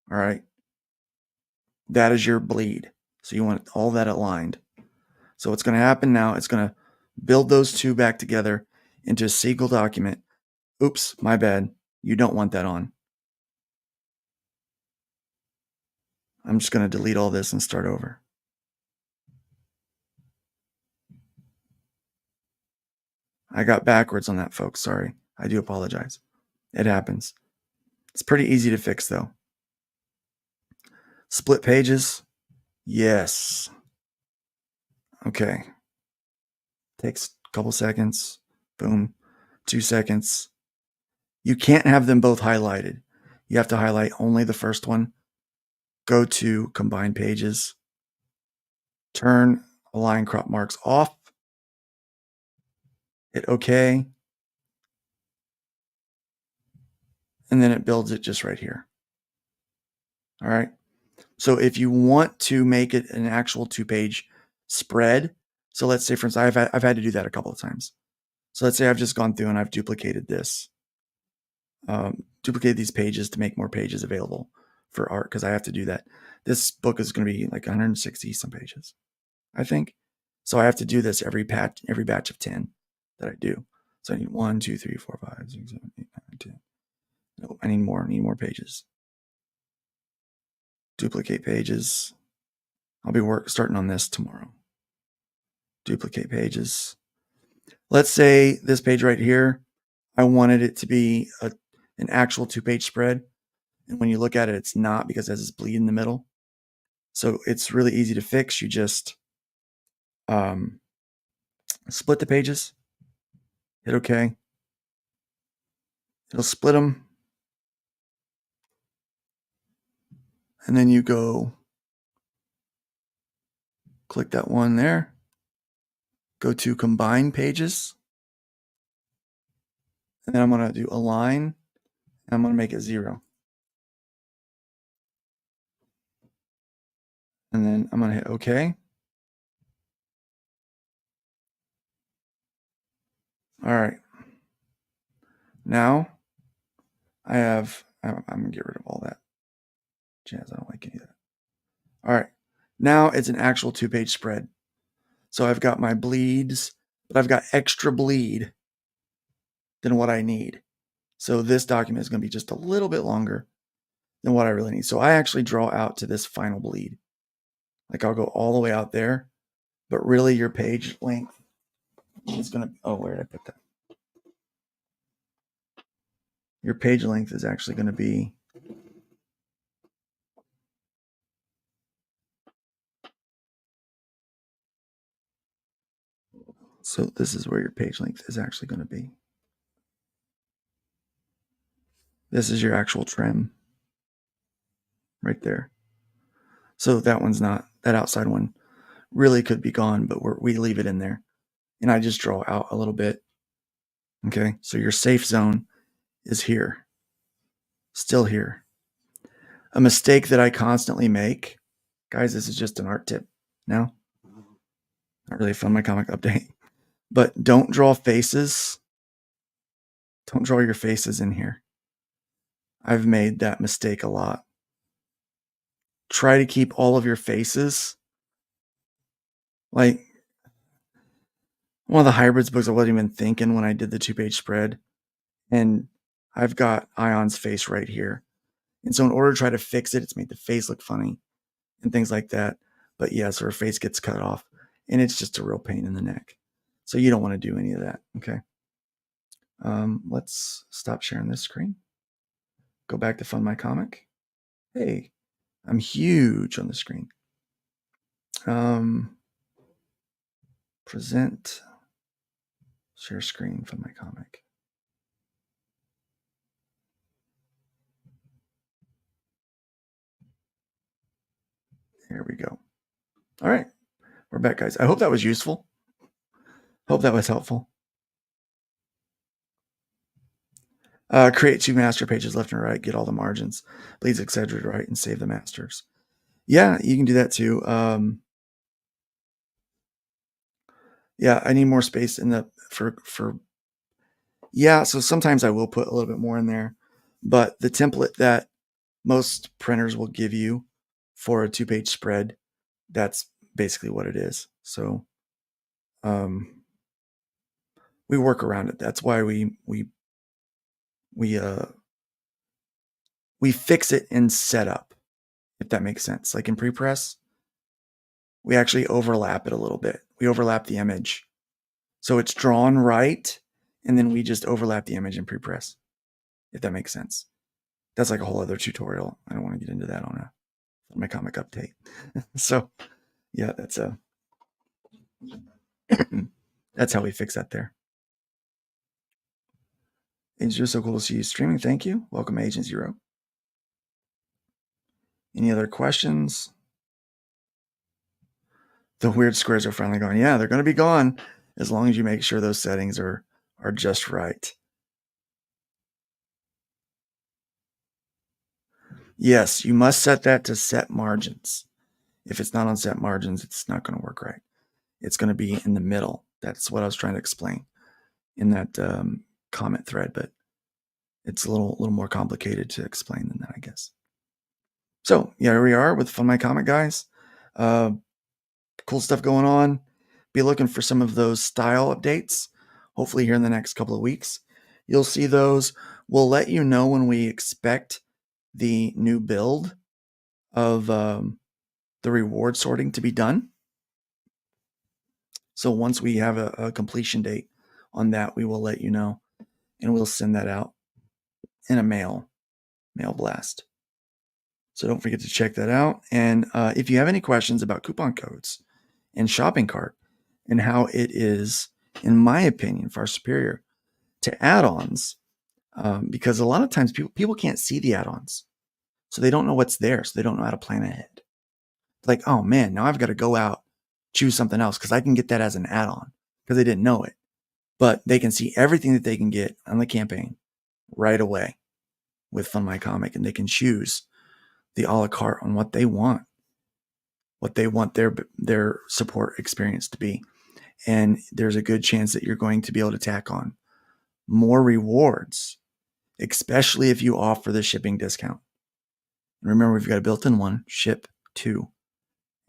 right. That is your bleed. So you want all that aligned. So what's going to happen now, it's going to build those 2 back together into a single document. Oops, my bad. You don't want that on. I'm just going to delete all this and start over. I got backwards on that, folks. Sorry. I do apologize. It happens. It's pretty easy to fix, though. Split pages. Yes. Okay. Takes a couple seconds. Boom. 2 seconds. You can't have them both highlighted. You have to highlight only the first one. Go to combine pages. Turn align crop marks off. Hit OK. And then it builds it just right here. All right. So if you want to make it an actual 2-page spread, so let's say, for instance, I've had to do that a couple of times. So let's say I've just gone through and I've duplicated this, duplicated these pages to make more pages available for art, because I have to do that. This book is going to be like 160 some pages, I think. So I have to do this every batch of 10 that I do. So I need 1, 2, 3, 4, 5, 6, 7, 8, 9, 10. No, I need more pages. Duplicate pages. I'll be starting on this tomorrow. Duplicate pages. Let's say this page right here, I wanted it to be an actual 2-page spread. And when you look at it, it's not, because it has this bleed in the middle. So it's really easy to fix. You just split the pages, hit OK. It'll split them. And then you go click that one there. Go to combine pages. And then I'm going to do align. And I'm going to make it 0. And then I'm going to hit OK. All right. Now I'm going to get rid of all that jazz. I don't like any of that. All right. Now it's an actual 2-page spread. So I've got my bleeds, but I've got extra bleed than what I need. So this document is going to be just a little bit longer than what I really need. So I actually draw out to this final bleed. Like I'll go all the way out there, but really your page length is going to, oh, where did I put that? Your page length is actually going to be so this is where your page length is actually going to be. This is your actual trim right there. So that one's not, that outside one really could be gone, but we leave it in there. And I just draw out a little bit. Okay, so your safe zone is here, still here. A mistake that I constantly make, guys, this is just an art tip now. Not really a FundMyComic update, but don't draw faces. Don't draw your faces in here. I've made that mistake a lot. Try to keep all of your faces. Like one of the hybrids books, I wasn't even thinking when I did the 2-page spread. And I've got Ion's face right here. And so in order to try to fix it, it's made the face look funny and things like that. But yeah, so her face gets cut off and it's just a real pain in the neck. So you don't want to do any of that. Okay. Let's stop sharing this screen. Go back to FundMyComic. Hey, I'm huge on the screen. Present, share screen, FundMyComic. There we go. All right, we're back, guys. I hope that was useful. Hope that was helpful. Create 2 master pages left and right, get all the margins, bleeds, etc. right, and save the masters. Yeah, you can do that too. Yeah, I need more space in the yeah, so sometimes I will put a little bit more in there, but the template that most printers will give you for a 2-page spread, that's basically what it is. So we work around it. That's why we fix it in setup, if that makes sense. Like in prepress, we actually overlap it a little bit. We overlap the image. So it's drawn right, and then we just overlap the image in prepress, if that makes sense. That's like a whole other tutorial. I don't want to get into that on my comic update. So yeah, that's how we fix that there. Agent Zero, so cool to see you streaming. Thank you. Welcome, Agent Zero. Any other questions? The weird squares are finally gone. Yeah, they're going to be gone as long as you make sure those settings are just right. Yes, you must set that to set margins. If it's not on set margins, it's not going to work right. It's going to be in the middle. That's what I was trying to explain in that comment thread, but it's a little more complicated to explain than that, I guess. So yeah, here we are with FundMyComic, guys. Cool stuff going on. Be looking for some of those style updates. Hopefully here in the next couple of weeks, you'll see those. We'll let you know when we expect the new build of the reward sorting to be done. So once we have a completion date on that, we will let you know, and we'll send that out in a mail blast. So don't forget to check that out. And if you have any questions about coupon codes and shopping cart and how it is, in my opinion, far superior to add-ons, because a lot of times people can't see the add-ons, so they don't know what's there, so they don't know how to plan ahead. Like, oh man, now I've got to go out, choose something else because I can get that as an add-on because they didn't know it. But they can see everything that they can get on the campaign right away with FundMyComic, and they can choose the a la carte on what they want their support experience to be. And there's a good chance that you're going to be able to tack on more rewards, especially if you offer the shipping discount. Remember, we've got a built-in one, SHIP2,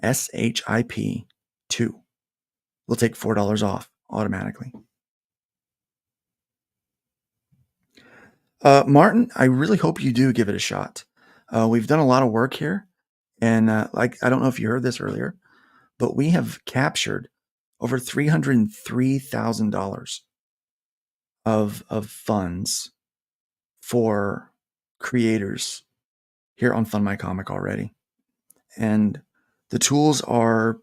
SHIP2. We'll take $4 off automatically. Martin, I really hope you do give it a shot. We've done a lot of work here, and like I don't know if you heard this earlier, but we have captured over $303,000 of funds for creators here on FundMyComic already. And the tools are,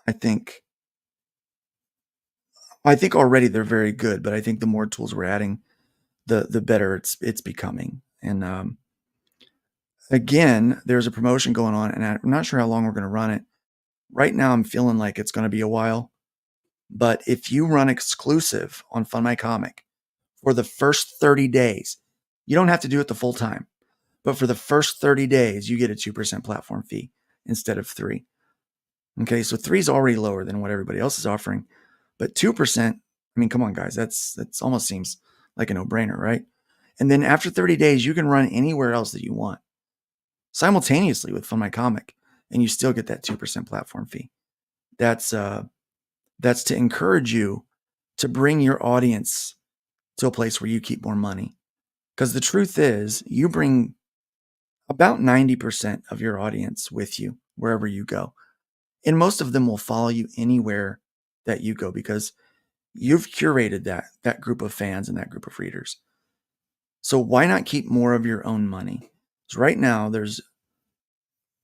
I think already they're very good, but I think the more tools we're adding, the better it's becoming. And again, there's a promotion going on, and I'm not sure how long we're going to run it. Right now, I'm feeling like it's going to be a while. But if you run exclusive on FundMyComic for the first 30 days, you don't have to do it the full time. But for the first 30 days, you get a 2% platform fee instead of 3%. Okay, so 3 is already lower than what everybody else is offering. But 2%, I mean, come on, guys, that's almost seems like a no-brainer, right? And then after 30 days, you can run anywhere else that you want simultaneously with FundMyComic, and you still get that 2% platform fee. That's to encourage you to bring your audience to a place where you keep more money. Because the truth is, you bring about 90% of your audience with you wherever you go. And most of them will follow you anywhere that you go because you've curated that group of fans and that group of readers. So why not keep more of your own money? So right now,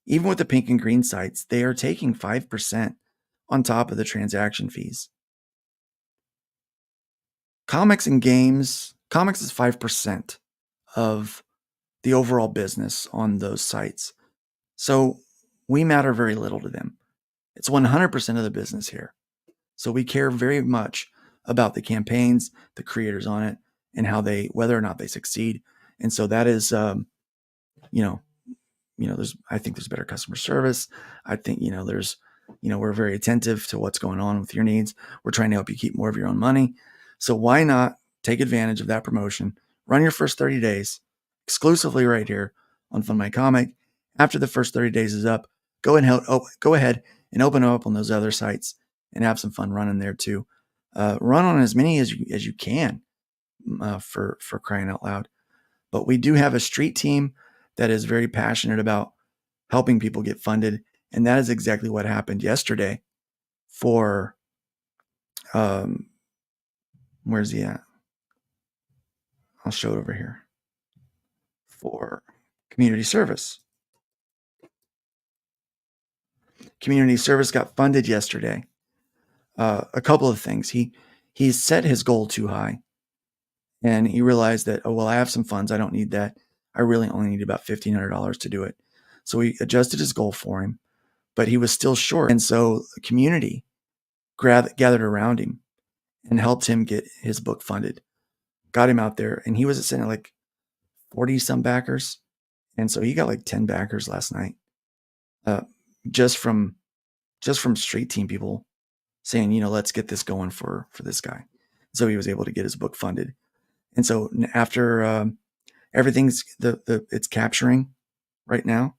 even with the pink and green sites, they are taking 5% on top of the transaction fees. Comics and games, comics is 5% of the overall business on those sites. So we matter very little to them. It's 100% of the business here. So we care very much about the campaigns, the creators on it, and whether or not they succeed. And so that is, I think there's better customer service. I think, we're very attentive to what's going on with your needs. We're trying to help you keep more of your own money. So why not take advantage of that promotion? Run your first 30 days exclusively right here on FundMyComic. After the first 30 days is up, go ahead and open up on those other sites and have some fun running there too. Run on as many as you can for crying out loud. But we do have a street team that is very passionate about helping people get funded. And that is exactly what happened yesterday for, where's he at? I'll show it over here. For community service. Community service got funded yesterday. A couple of things. He set his goal too high. And he realized that, I have some funds. I don't need that. I really only need about $1,500 to do it. So we adjusted his goal for him, but he was still short. And so the community gathered around him and helped him get his book funded, got him out there. And he was sitting at like 40 some backers. And so he got like 10 backers last night, just from street team people saying, let's get this going for this guy. So he was able to get his book funded. And so after everything's it's capturing right now.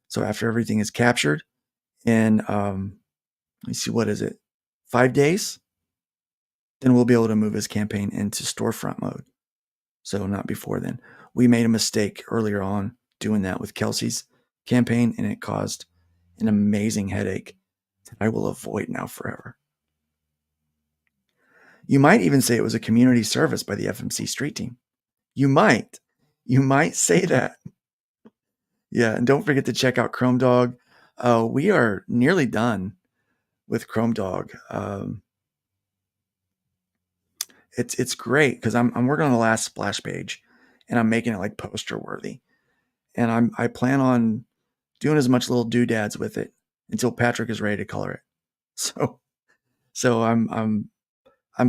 So after everything is captured in, let me see, what is it? 5 days? Then we'll be able to move his campaign into storefront mode. So not before then. We made a mistake earlier on doing that with Kelsey's campaign, and it caused an amazing headache that I will avoid now forever. You might even say it was a community service by the FMC street team. You might say that. Yeah, and don't forget to check out Chrome Dog. We are nearly done with Chrome Dog. It's great because I'm working on the last splash page, and I'm making it like poster worthy. And I plan on doing as much little doodads with it until Patrick is ready to color it. So I'm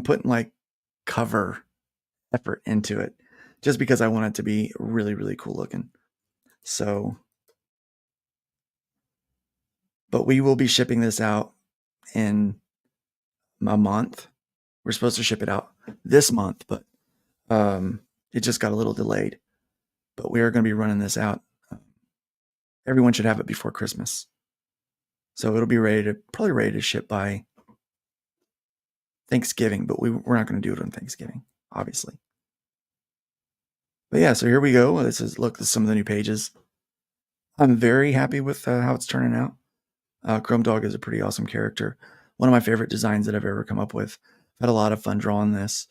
putting like cover effort into it just because I want it to be really, really cool looking. So, but we will be shipping this out in a month. We're supposed to ship it out this month, but it just got a little delayed. But we are going to be running this out. Everyone should have it before Christmas. So it'll be probably ready to ship by Thanksgiving, but we're not going to do it on Thanksgiving, obviously. But yeah, so here we go. This is some of the new pages. I'm very happy with how it's turning out. Chrome Dog is a pretty awesome character. One of my favorite designs that I've ever come up with. I've had a lot of fun drawing this.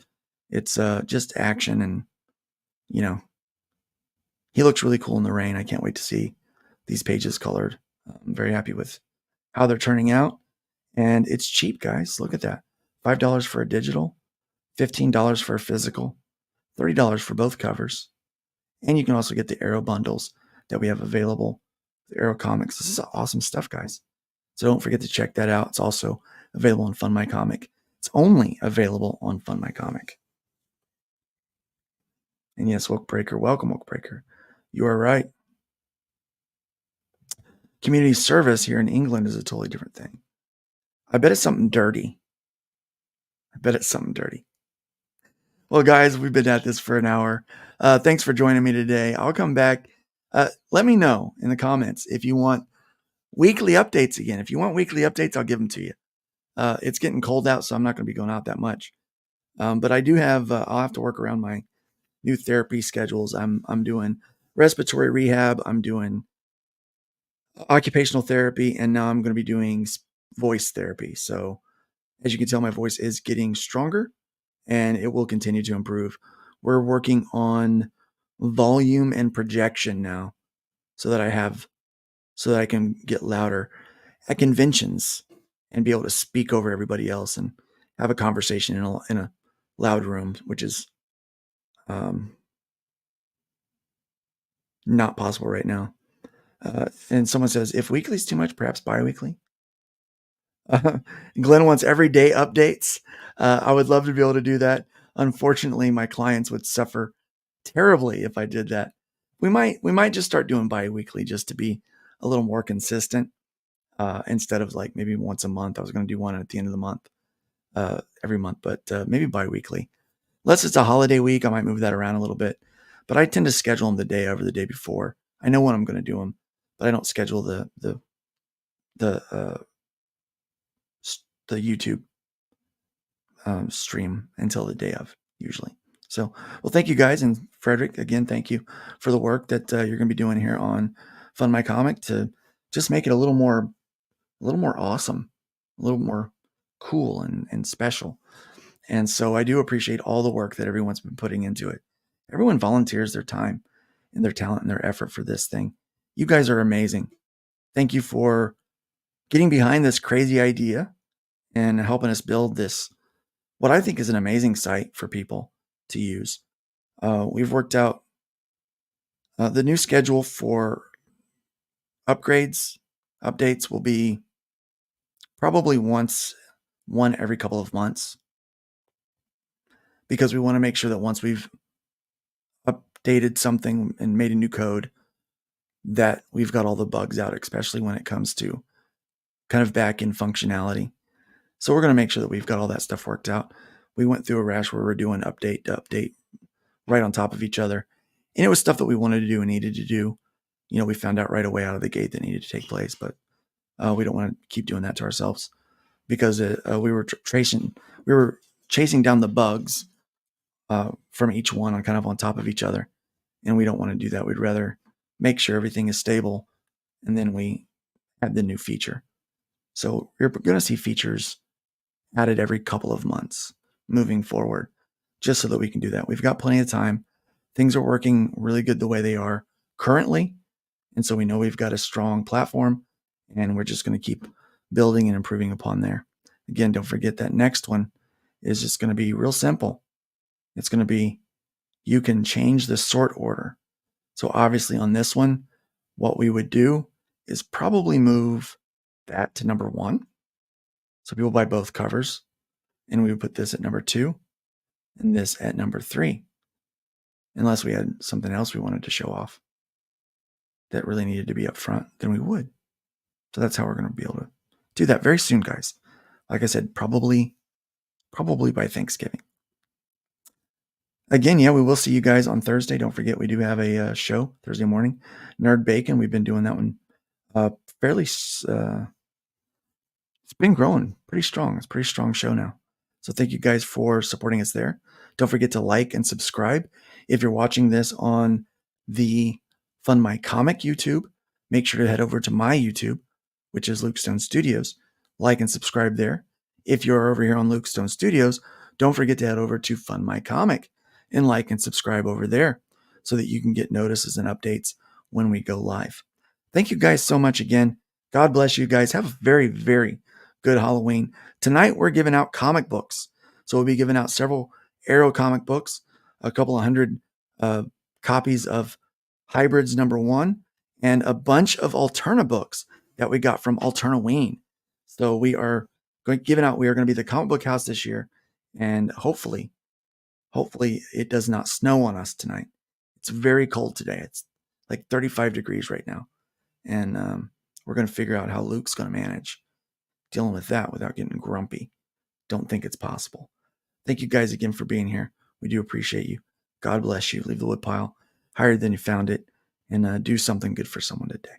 It's just action, and he looks really cool in the rain. I can't wait to see these pages colored. I'm very happy with how they're turning out, and it's cheap, guys. Look at that. $5 for a digital, $15 for a physical, $30 for both covers. And you can also get the Arrow bundles that we have available, the Arrow comics. This is awesome stuff, guys. So don't forget to check that out. It's also available on FundMyComic. It's only available on FundMyComic. And yes, Woke welcome, Woke. You are right. Community service here in England is a totally different thing. I bet it's something dirty. Well, guys, we've been at this for an hour. Thanks for joining me today. I'll come back. Let me know in the comments if you want weekly updates again. If you want weekly updates, I'll give them to you. It's getting cold out, so I'm not going to be going out that much. But I do have, I'll have to work around my new therapy schedules. I'm doing respiratory rehab. I'm doing occupational therapy, and now I'm going to be doing voice therapy. So as you can tell, my voice is getting stronger, and it will continue to improve. We're working on volume and projection now so that I can get louder at conventions and be able to speak over everybody else and have a conversation in a loud room, which is not possible right now. And someone says, if weekly is too much, perhaps bi-weekly. Glenn wants everyday updates. I would love to be able to do that. Unfortunately, my clients would suffer terribly if I did that. We might just start doing bi-weekly just to be a little more consistent. Instead of like maybe once a month. I was going to do one at the end of the month, every month, but maybe bi-weekly. Unless it's a holiday week, I might move that around a little bit. But I tend to schedule them the day over the day before. I know when I'm going to do them, but I don't schedule the YouTube stream until the day of, usually. So, well, thank you guys, and Frederick, again, thank you for the work that you're going to be doing here on FundMyComic to just make it a little more awesome, a little more cool and special. And so I do appreciate all the work that everyone's been putting into it. Everyone volunteers their time and their talent and their effort for this thing. You guys are amazing. Thank you for getting behind this crazy idea and helping us build this, what I think is an amazing site for people to use. We've worked out the new schedule for updates will be probably one every couple of months, because we want to make sure that once we've updated something and made a new code, that we've got all the bugs out, especially when it comes to kind of back-end functionality. So we're going to make sure that we've got all that stuff worked out. We went through a rash where we're doing update to update right on top of each other. And it was stuff that we wanted to do and needed to do. We found out right away out of the gate that needed to take place, but we don't want to keep doing that to ourselves, because we were chasing down the bugs from each one on kind of on top of each other. And we don't want to do that. We'd rather make sure everything is stable, and then we add the new feature. So you're going to see features added every couple of months moving forward, just so that we can do that. We've got plenty of time. Things are working really good the way they are currently. And so we know we've got a strong platform, and we're just going to keep building and improving upon there. Again, don't forget that next one is just going to be real simple. It's going to be you can change the sort order. So obviously on this one, what we would do is probably move that to number 1. So people buy both covers, and we would put this at number 2 and this at number 3. Unless we had something else we wanted to show off that really needed to be up front, then we would. So that's how we're going to be able to do that very soon, guys. Like I said, probably by Thanksgiving. Again, yeah, we will see you guys on Thursday. Don't forget, we do have a show Thursday morning. Nerd Bacon, we've been doing that one fairly, it's been growing pretty strong. It's a pretty strong show now. So thank you guys for supporting us there. Don't forget to like and subscribe. If you're watching this on the FundMyComic YouTube, make sure to head over to my YouTube, which is Luke Stone Studios. Like and subscribe there. If you're over here on Luke Stone Studios, don't forget to head over to FundMyComic and like and subscribe over there so that you can get notices and updates when we go live. Thank you guys so much again. God bless you guys. Have a very, very good Halloween. Tonight, we're giving out comic books. So we'll be giving out several Arrow comic books, a couple of hundred copies of Hybrids #1, and a bunch of Alterna books that we got from Alternaween. So we are going to be the comic book house this year, and hopefully it does not snow on us tonight. It's very cold today. It's like 35 degrees right now, and we're going to figure out how Luke's going to manage dealing with that without getting grumpy. Don't think it's possible. Thank you guys again for being here. We do appreciate you. God bless you. Leave the woodpile higher than you found it, and do something good for someone today.